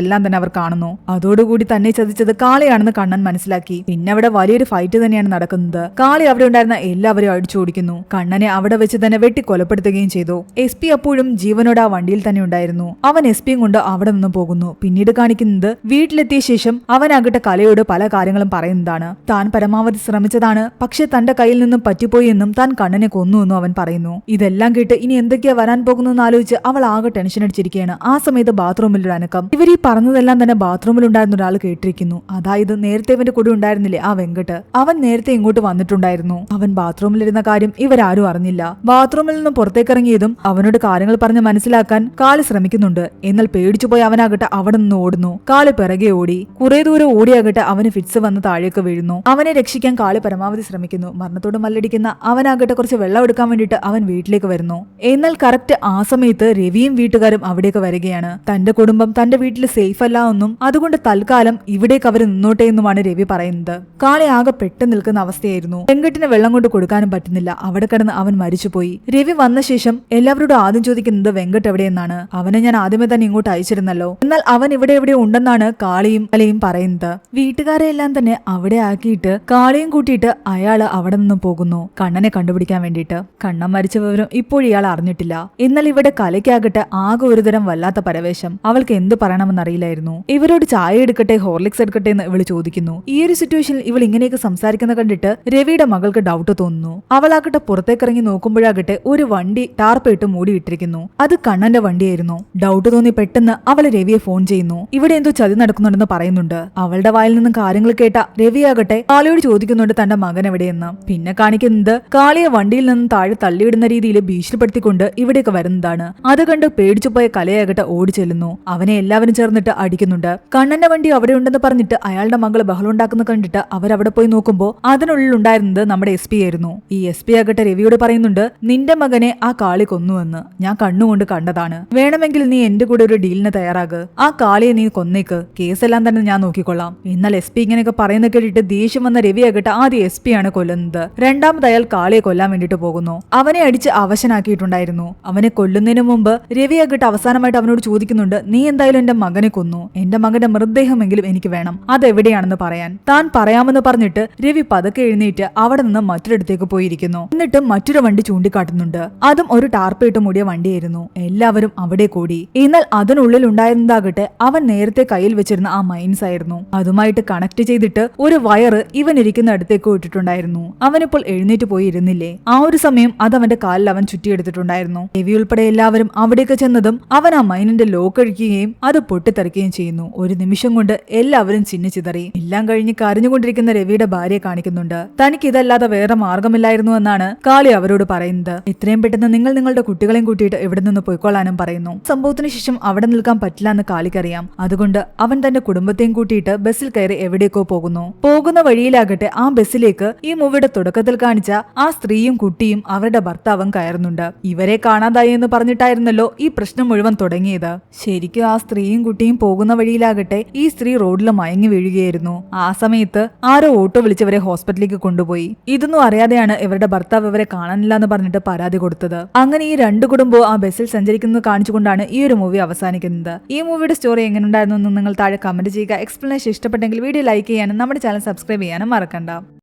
എല്ലാം തന്നെ അവർ കാണുന്നു. അതോടുകൂടി തന്നെ ചതിച്ചത് കാളിയാണെന്ന് കണ്ണൻ മനസ്സിലാക്കി. പിന്നെ അവിടെ വലിയൊരു ഫൈറ്റ് തന്നെയാണ് നടക്കുന്നത്. കാളി അവിടെ ഉണ്ടായിരുന്ന എല്ലാവരും അടിച്ചോടിക്കുന്നു. കണ്ണനെ അവിടെ വെച്ച് തന്നെ വെട്ടി കൊലപ്പെടുത്തുകയും ചെയ്തു. എസ് പി അപ്പോഴും ജീവനോട് ആ വണ്ടിയിൽ തന്നെ ഉണ്ടായിരുന്നു. അവൻ എസ് പിയും കൊണ്ട് അവിടെ നിന്ന് പോകുന്നു. പിന്നീട് കാണിക്കുന്നത് വീട്ടിലെത്തിയ ശേഷം അവനാകട്ടെ കലയോട് പല കാര്യങ്ങളും പറയുന്നതാണ്. താൻ പരമാവധി ശ്രമിച്ചതാണ്, പക്ഷെ തന്റെ കയ്യിൽ നിന്നും പറ്റിപ്പോയി എന്നും താൻ കണ്ണനെ കൊന്നുവെന്നും അവൻ പറയുന്നു. ഇതെല്ലാം കേട്ട് ഇനി എന്തൊക്കെയാ വരാൻ പോകുന്നു ആലോചിച്ച് അവൾ ആകെ ടെൻഷൻ അടിച്ചിരിക്കുകയാണ്. ആ സമയത്ത് ബാത്റൂമിൽ ഒരു അനക്കം. ഇവർ ഈ പറഞ്ഞതെല്ലാം തന്നെ ബാത്റൂമിൽ ഉണ്ടായിരുന്ന ഒരാൾ കേട്ടിരിക്കുന്നു. അതായത് നേരത്തെ ഇവന്റെ കൂടെ ഉണ്ടായിരുന്നില്ലേ ആ വെങ്കട്ട്, അവൻ നേരത്തെ ഇങ്ങോട്ട് വന്നിട്ടുണ്ടായിരുന്നു. അവൻ ബാത്റൂമിലിരുന്ന കാര്യം ഇവരാരും അറിഞ്ഞില്ല. ബാത്റൂമിൽ നിന്നും പുറത്തേക്കിറങ്ങിയതും അവനോട് കാര്യങ്ങൾ പറഞ്ഞ് മനസ്സിലാക്കാൻ കാളി ശ്രമിക്കുന്നുണ്ട്. എന്നാൽ പേടിച്ചുപോയി അവനാകട്ടെ അവിടെ നിന്ന് ഓടുന്നു. കാളി പിറകെ ഓടി. കുറെ ദൂരം ഓടിയാകട്ടെ അവന് ഫിറ്റ്സ് വന്ന് താഴേക്ക് വീഴുന്നു. അവനെ രക്ഷിക്കാൻ കാളി പരമാവധി ശ്രമിക്കുന്നു. മരണത്തോട് മല്ലടിക്കുന്ന അവനാകട്ടെ കുറച്ച് വെള്ളം എടുക്കാൻ വേണ്ടിയിട്ട് അവൻ വീട്ടിലേക്ക് വരുന്നു. എന്നാൽ കറക്റ്റ് ആ സമയത്ത് രവിയും വീട്ടുകാരും അവിടേക്ക് വരികയാണ്. തന്റെ കുടുംബം തന്റെ വീട്ടിൽ സേഫ് അല്ല എന്നും അതുകൊണ്ട് തൽക്കാലം ഇവിടേക്ക് അവർ നിന്നോട്ടെ എന്നുമാണ് രവി പറയുന്നത്. കാളി ആകെ പെട്ടു നിൽക്കുന്ന അവസ്ഥയായിരുന്നു. വെങ്കട്ടിന് വെള്ളം കൊണ്ട് കൊടുക്കാനും പറ്റുന്നില്ല. അവിടെ കിടന്ന് അവൻ മരിച്ചുപോയി. രവി വന്ന ശേഷം എല്ലാവരോടും ആദ്യം ചോദിക്കുന്നത് വെങ്കട്ട് എവിടെയെന്നാണ്. അവനെ ഞാൻ ആദ്യമേ തന്നെ ഇങ്ങോട്ട് അയച്ചിരുന്നല്ലോ. എന്നാൽ അവൻ ഇവിടെ എവിടെ ഉണ്ടെന്നാണ് കാളിയും അലയും പറയുന്നത്. വീട്ടുകാരെ എല്ലാം തന്നെ അവിടെ ആക്കിയിട്ട് കാളിയും കൂട്ടിയിട്ട് അയാള് അവിടെ നിന്നും പോകുന്നു കണ്ണനെ കണ്ടുപിടിക്കാൻ വേണ്ടിയിട്ട്. കണ്ണൻ മരിച്ച വിവരം ഇപ്പോഴും ഇയാൾ അറിഞ്ഞിട്ടില്ല. എന്നാൽ ഇവിടെ കലയ്ക്കാകട്ടെ ആകെ ഒരുതരം വല്ലാത്ത പരവേശം. അവൾക്ക് എന്ത് പറയണമെന്ന് അറിയില്ലായിരുന്നു. ഇവരോട് ചായ എടുക്കട്ടെ ഹോർലിക്സ് എടുക്കട്ടെ എന്ന് ഇവള് ചോദിക്കുന്നു. ഈ ഒരു സിറ്റുവേഷനിൽ ഇവൾ ഇങ്ങനെയൊക്കെ സംസാരിക്കുന്ന കണ്ടിട്ട് രവിയുടെ മകൾക്ക് ഡൗട്ട് തോന്നുന്നു. അവളാകട്ടെ പുറത്തേക്കിറങ്ങി നോക്കുമ്പോഴാകട്ടെ ഒരു വണ്ടി ടാർപ്പിട്ട് മൂടിയിട്ടിരിക്കുന്നു. അത് കണ്ണന്റെ വണ്ടിയായിരുന്നു. ഡൗട്ട് തോന്നി പെട്ടെന്ന് അവള് രവിയെ ഫോൺ ചെയ്യുന്നു. ഇവിടെ എന്തോ ചതി നടക്കുന്നുണ്ടെന്ന് പറയുന്നുണ്ട്. അവളുടെ വായിൽ നിന്നും കാര്യങ്ങൾ കേട്ട രവിയാകട്ടെ കാളിയോട് ചോദിക്കുന്നുണ്ട് തന്റെ മകൻ എവിടെയെന്ന്. പിന്നെ കാണിക്കുന്നത് കാളിയെ വണ്ടിയിൽ നിന്നും താഴെ തള്ളിയിടുന്ന രീതിയിൽ ഭീഷണിപ്പെടുത്തിക്കൊണ്ട് ഇവിടേക്ക് വരുന്നതാണ്. അത് കണ്ട് പേടിച്ചുപോയ കലയാകട്ടെ ഓടി ചെല്ലുന്നു. അവനെ എല്ലാവരും ചേർന്നിട്ട് അടിക്കുന്നുണ്ട്. കണ്ണന്റെ വണ്ടി അവിടെ ഉണ്ടെന്ന് പറഞ്ഞിട്ട് അയാളുടെ മകള് ബഹളുണ്ടാക്കുന്ന കണ്ടിട്ട് അവരവിടെ പോയി നോക്കുമ്പോൾ അതിനുള്ളിൽ ഉണ്ടായിരുന്നത് നമ്മുടെ SP ആയിരുന്നു. ഈ SP ആകട്ടെ രവിയോട് പറയുന്നുണ്ട്, നിന്റെ മകനെ ആ കാളി കൊന്നുവെന്ന് ഞാൻ കണ്ണുകൊണ്ട് കണ്ടതാണ്. വേണമെങ്കിൽ നീ എന്റെ കൂടെ ഒരു ഡീലിന് തയ്യാറാക്. ആ കാളിയെ നീ കൊന്നേക്ക്. കേസെല്ലാം തന്നെ ഞാൻ നോക്കിക്കൊള്ളാം. എന്നാൽ SP ഇങ്ങനെയൊക്കെ പറയുന്ന കേട്ടിട്ട് ദേഷ്യം വന്ന രവിയാകട്ടെ ആദ്യം SP ആണ് കൊല്ലുന്നത്. രണ്ടാമത് അയാൾ കാളിയെ കൊല്ലാൻ വേണ്ടിട്ട് പോകുന്നു. അവനെ അടിച്ച് അവശനാക്കിയിട്ടുണ്ടായിരുന്നു. അവനെ കൊല്ലുന്നതിന് മുമ്പ് രവിയാകട്ടെ അവസാനമായിട്ട് അവനോട് ചോദിക്കുന്നുണ്ട്, നീ എന്തായാലും എന്റെ മകനെ കൊന്നു. എന്റെ മകന്റെ മൃതദേഹമെങ്കിലും എനിക്ക് വേണം. അതെവിടെയാണെന്ന് പറയാൻ. താൻ പറയാമെന്ന് പറഞ്ഞിട്ട് രവി പതുക്കെ എഴുന്നേറ്റ് അവിടെ നിന്ന് മറ്റൊരിടത്തേക്ക് പോയിരിക്കുന്നു. എന്നിട്ട് മറ്റൊരു വണ്ടി ചൂണ്ടിക്കാട്ടുന്നുണ്ട്. അതും ഒരു ടാർപ്പിട്ട് മൂടിയ വണ്ടിയായിരുന്നു. എല്ലാവരും അവിടെ കൂടി. എന്നാൽ അതിനുള്ളിൽ ഉണ്ടായിരുന്നതാകട്ടെ അവൻ നേരത്തെ കയ്യിൽ വെച്ചിരുന്ന ആ മൈൻസ് ആയിരുന്നു. അതുമായിട്ട് കണക്ട് ചെയ്തിട്ട് ഒരു വയറ് ഇവൻ ഇരിക്കുന്ന അടുത്തേക്ക് ഇട്ടിട്ടുണ്ടായിരുന്നു. അവനിപ്പോൾ എഴുന്നേറ്റ് പോയി ഇരുന്നില്ലേ. ആ ഒരു സമയം അത് അവന്റെ കാലിൽ അവൻ ചുറ്റിയെടുത്തിട്ടുണ്ടായിരുന്നു. രവി ഉൾപ്പെടെ എല്ലാവരും അവിടേക്ക് ചെന്നതും അവൻ ആ മൈനിന്റെ ലോക്ക് അഴിക്കുകയും അത് പൊട്ടിത്തെറിക്കുകയും ചെയ്യുന്നു. ഒരു നിമിഷം കൊണ്ട് എല്ലാവരും ചിന്നിച്ചിതറി. എല്ലാം കഴിഞ്ഞ് കരഞ്ഞുകൊണ്ടിരിക്കുന്ന രവിയുടെ ഭാര്യയെ കാണിക്കുന്നുണ്ട്. തനിക്ക് ഇതല്ലാതെ വേറെ മാർഗമില്ലായിരുന്നു എന്നാണ് കാളി അവരോട് പറയുന്നത്. ഇത്രയും പെട്ടെന്ന് നിങ്ങൾ നിങ്ങളുടെ കുട്ടികളെയും കൂട്ടിയിട്ട് ഇവിടെ നിന്ന് പോയിക്കൊള്ളാനും പറയുന്നു. സംഭവത്തിന് ശേഷം അവിടെ നിൽക്കാൻ പറ്റില്ല എന്ന് കാളിക്കറിയാം. അതുകൊണ്ട് അവൻ തന്റെ കുടുംബത്തെയും കൂട്ടിയിട്ട് ബസ്സിൽ കയറി എവിടേക്കോ പോകുന്നു. പോകുന്ന വഴിയിലാകട്ടെ ആ ബസ്സിലേക്ക് ഈ മൂവിയുടെ തുടക്കത്തിൽ കാണിച്ച ആ സ്ത്രീയും കുട്ടിയും അവരുടെ ഭർത്താവും കയറുന്നുണ്ട്. ഇവരെ കാണാതായി എന്ന് പറഞ്ഞിട്ടായിരുന്നല്ലോ ഈ പ്രശ്നം മുഴുവൻ തുടങ്ങിയത്. ശരിക്കും ആ സ്ത്രീയും കുട്ടിയും പോകുന്ന വഴിയിലാകട്ടെ ഈ സ്ത്രീ റോഡിൽ മയങ്ങി വീഴുകയായിരുന്നു. ആ സമയത്ത് ആരോ ഓട്ടോ വിളിച്ചവരെ ഹോസ്പിറ്റലിലേക്ക് കൊണ്ടുപോയി. ഇതൊന്നും അറിയാതെയാണ് ഇവരുടെ ഭർത്താവ് ഇവരെ കാണാനില്ല എന്ന് പറഞ്ഞിട്ട് പരാതി കൊടുത്തത്. അങ്ങനെ ഈ രണ്ടു കുടുംബവും ആ ബസ്സിൽ സഞ്ചരിക്കുന്നത് കാണിച്ചുകൊണ്ടാണ് ഈ ഒരു മൂവി അവസാനിക്കുന്നത്. ഈ മൂവിയുടെ സ്റ്റോറി എങ്ങനെ ഉണ്ടായിരുന്നു എന്ന് നിങ്ങൾ താഴെ കമന്റ് ചെയ്യുക. എക്സ്പ്ലനേഷൻ ഇഷ്ടപ്പെട്ടെങ്കിൽ വീഡിയോ ലൈക്ക് ചെയ്യാനും നമ്മുടെ ചാനൽ സബ്സ്ക്രൈബ് ചെയ്യാനും മറക്കണ്ട.